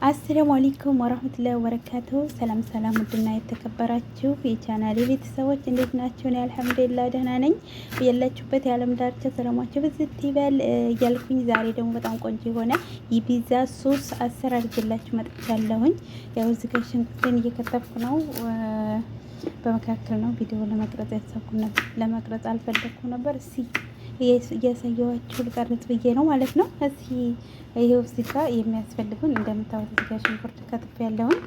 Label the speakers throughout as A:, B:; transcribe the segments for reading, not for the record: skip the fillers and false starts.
A: አሰላሙ አለይኩም ወራህመቱላሂ ወበረካቱሁ። ሰላም ሰላም፣ ውድና የተከበራችሁ የቻናሌ ቤተሰቦች እንዴት ናችሁ? እኔ አልሐምዱሊላህ ደህና ነኝ። ያላችሁበት የዓለም ዳርቻ ሰላማችሁ ብዝት ይበል እያልኩኝ ዛሬ ደግሞ በጣም ቆንጆ የሆነ የፒዛ ሶስ አሰራር ይዤላችሁ መጥቻለሁኝ። ያው እዚህ ጋር ሽንኩርቴን እየከተፍኩ ነው። በመካከል ነው ቪዲዮ ለመቅረጽ ያሰብኩና ለመቅረጽ አልፈለኩም ነበር። እስኪ እያሳየኋችሁ ልቀርጽ ብዬ ነው ማለት ነው። እስኪ ይሄው እዚህ ጋር የሚያስፈልጉን እንደምታዩት እዚህ ጋር ሽንኩርት ከትፍ ያለውን፣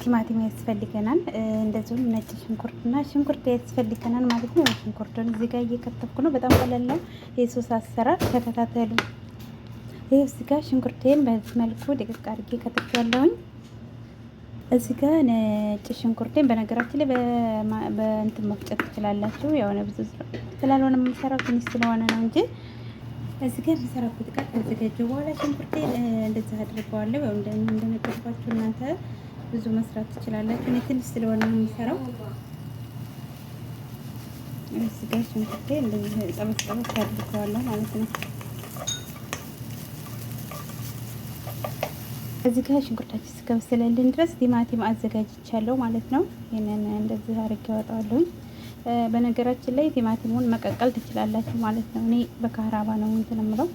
A: ቲማቲም ያስፈልገናል፣ እንደዚሁም ነጭ ሽንኩርትና ሽንኩርት ያስፈልገናል ማለት ነው። ሽንኩርቱን እዚህ ጋር እየከተፍኩ ነው። በጣም ቀላል ነው የሶስ አሰራር፣ ተከታተሉ። ይሄው እዚህ ጋር ሽንኩርቴን በዚህ መልኩ ደቀቅ አድርጌ ከትፍ ያለውን። እዚህ ጋር ነጭ ሽንኩርቴን በነገራችን ላይ በእንትን መፍጨት ትችላላችሁ። የሆነ ብዙ ስላልሆነ የምሰራው ትንሽ ስለሆነ ነው እንጂ እዚህ ጋር የምሰራበት እቃ ከተዘጋጀ በኋላ ሽንኩርቴን እንደዚህ አድርገዋለሁ። ያው እንደነገርኳችሁ እናንተ ብዙ መስራት ትችላላችሁ። እኔ ትንሽ ስለሆነ ነው የምሰራው። እዚህ ጋር ሽንኩርቴን እንደዚህ ጠበስ ጠበስ አድርገዋለሁ ማለት ነው። እዚህ ጋር ሽንኩርታችን እስከበሰለልን ድረስ ቲማቲም አዘጋጅቻለሁ ማለት ነው። ይሄንን እንደዚህ አድርጌ አወጣዋለሁኝ። በነገራችን ላይ ቲማቲሙን መቀቀል ትችላላችሁ ማለት ነው። እኔ በካራባ ነው እንትን የምለው።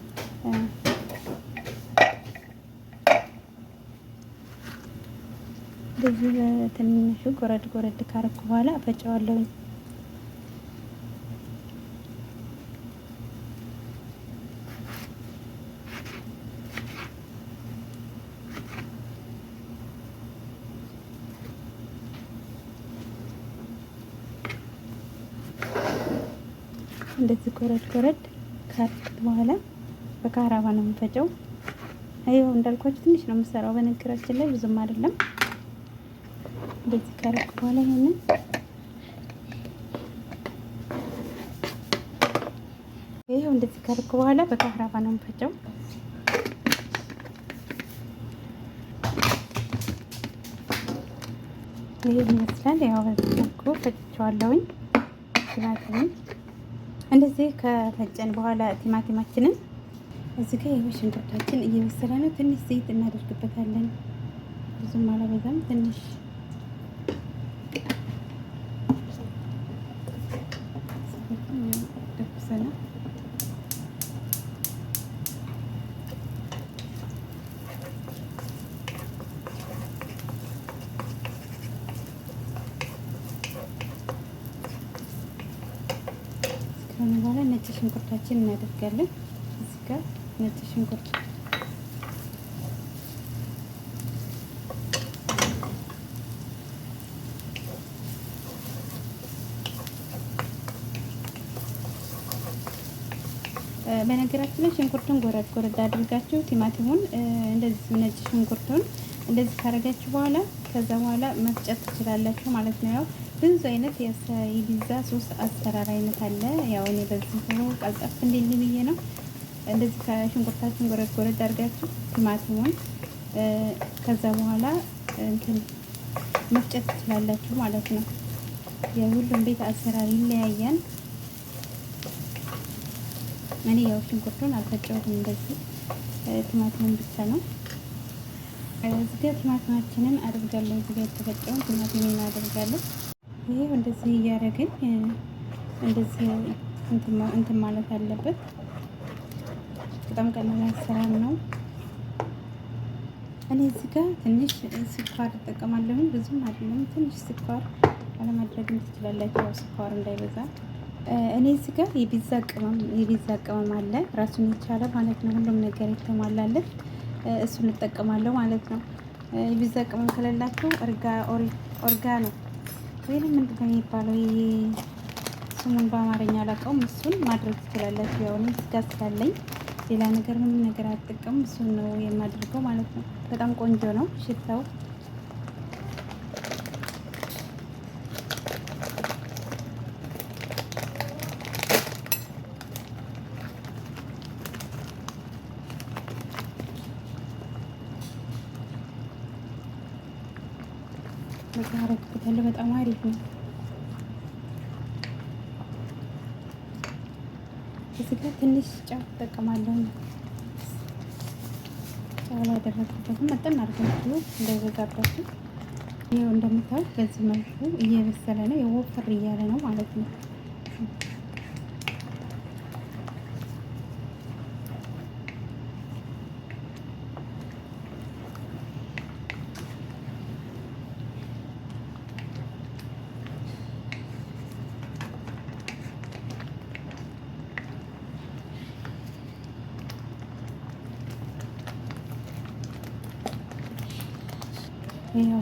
A: እንደዚህ በትንሹ ጎረድ ጎረድ ካረኩ በኋላ አፈጨዋለሁኝ። እንደዚህ ጎረድ ጎረድ ካረኩት በኋላ በካራባ ነው የምፈጨው። አይው እንዳልኳችሁ ትንሽ ነው የምሰራው በነገራችን ላይ ብዙም አይደለም። እንደዚህ ካረኩ በኋላ ይሄው እንደዚህ ካረኩ በኋላ በካራባ ነው የምፈጨው። ይሄ ይመስላል። ያው በዚህ መልኩ ፈጭቼዋለሁኝ ቲማቲሙን። እንደዚህ ከፈጨን በኋላ ቲማቲማችንን እዚህ ጋር ይሄው ሽንኩርታችን እየበሰለ ነው። ትንሽ ዘይት እናደርግበታለን። ብዙም አላበዛም፣ ትንሽ ደብሰና ከዚህ በኋላ ነጭ ሽንኩርታችን እናደርጋለን። እዚህ ጋር ነጭ ሽንኩርት በነገራችን ላይ ሽንኩርቱን ጎረድ ጎረድ አድርጋችሁ ቲማቲሙን እንደዚህ ነጭ ሽንኩርቱን እንደዚህ ካረጋችሁ በኋላ ከዛ በኋላ መፍጨት ትችላላችሁ ማለት ነው። ያው ብዙ አይነት የፒዛ ሶስ አሰራር አይነት አለ። ያው እኔ በዚህ ነው ቀልጠፍ እንዲል ብዬ ነው። እንደዚህ ከሽንኩርታችን ጎረድ ጎረድ አድርጋችሁ ቲማቲሙን ከዛ በኋላ እንትን መፍጨት ትችላላችሁ ማለት ነው። የሁሉም ቤት አሰራር ይለያያል። እኔ ያው ሽንኩርቱን አልፈጨሁትም፣ እንደዚህ ቲማቲሙን ብቻ ነው። እዚህ ጋር ቲማቲማችንን አደርጋለሁ። እዚህ ጋር የተፈጨውን ቲማቲሜን አደርጋለሁ። ይሄው እንደዚህ እያደረግን እንደዚህ እንትን ማለት አለበት። በጣም ቀላል አሰራር ነው። እኔ እዚህ ጋር ትንሽ ስኳር እጠቀማለሁ፣ ብዙም አይደለም። ትንሽ ስኳር አለማድረግም ትችላላችሁ፣ ያው ስኳር እንዳይበዛ። እኔ እዚህ ጋር የፒዛ ቅመም አለ ራሱን የቻለ ማለት ነው። ሁሉም ነገር የተሟላለት እሱን እጠቀማለሁ ማለት ነው። የፒዛ ቅመም ከሌላችሁ ኦርጋ ነው ወይንም ምንድን ነው የሚባለው? ይሄ ስሙን በአማርኛ አላውቀውም። እሱን ማድረግ ትችላላችሁ። ያው እኔ ስጋ ስላለኝ ሌላ ነገር ምንም ነገር አልጠቀምም። እሱን ነው የማደርገው ማለት ነው። በጣም ቆንጆ ነው ሽታው። በቃ አረግበታለሁ። በጣም አሪፍ ነው። እዚህ ጋር ትንሽ ጨው እጠቀማለሁ። ያላደረግኩበትም መጠን አድርጋችሁ እንዳይበዛባችሁ። ይኸው እንደምታዩት በዚህ መልኩ እየበሰለ ነው። የወፈር እያለ ነው ማለት ነው። ይኸው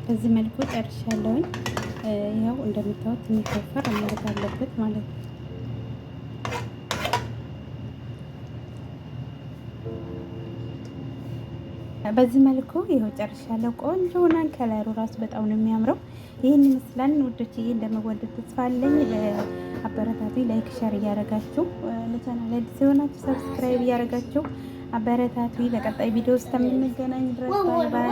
A: በዚህ መልኩ ጨርሻለሁኝ። ያው እንደምታዩት ትንሽ ወፈር ማለት አለበት ማለት ነው። በዚህ መልኩ ይኸው ጨርሻለሁ። ቆንጆ ሆኗል። ከለሩ ራሱ በጣም ነው የሚያምረው። ይህን ይመስላል ውዶችዬ። እንደመወደድ ተስፋ አለኝ። አበረታቱ። ላይክ ሸር እያደረጋችሁ ለቻናል አዲስ የሆናችሁ ሰብስክራይብ እያደረጋችሁ አበረታቱ። በቀጣይ ቪዲዮ ውስጥ የምንገናኝ ድረስ ባይ ባይ።